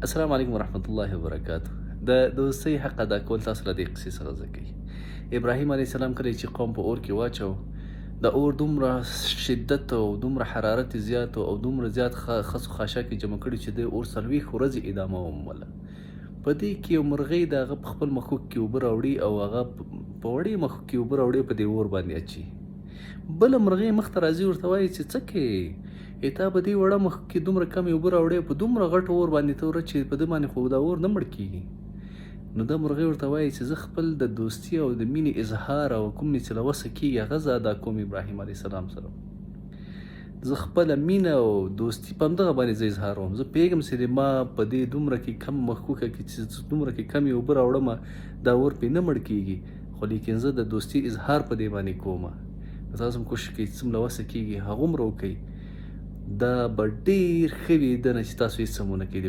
السلام علیکم ورحمت الله وبرکاته. د دوستۍ حق ادا کول تاسو له دې قصې څخه زده کوي. ابراهیم علیه السلام کله چې قوم په اور کې واچو، د اور دومره شدت او دومره حرارت زیات او دومره زیات خس خاشاک جمع کړي چې د اور 40 ورځې ادامه ومومله. په دې کې یو مرغۍ د هغه په خپل مښوک کې اوبه راوړي او هغه په وړې مښوک کې اوبه راوړي په دې اور باندې اچي. بله مرغۍ مخ ته راځي ورته وایي چې څه کوې؟ تا په دې وړه مښوک کې دومره کمې اوبه راوړې، په دومره غټ اور باندې ته ورچې په ده باندې خو دا اور نه مړ کېږي. نو دا مرغۍ ورته وایي چې زه خپل د دوستي او د مینې اظهار او کوم مې چې له وسه کېږي هغه زه ادا کوم ابراهیم علیه السلام سره. زه خپله مینه او دوستي په همدغه باندې زه اظهاروم. زه پوهېږم چې ما په دې دومره کې کم مښوکه کې چې دومره کې کمې اوبه راوړم دا اور پرې نه مړ کېږي، خو لیکن زه د دوستي اظهار په دې باندې کومه. تاسو هم کوشش کوئ چې څومره له وسه کېږي هغومره وکئ. دا به ډېر ښه وي دنه چې تاسو هېڅ هم ونه کړي.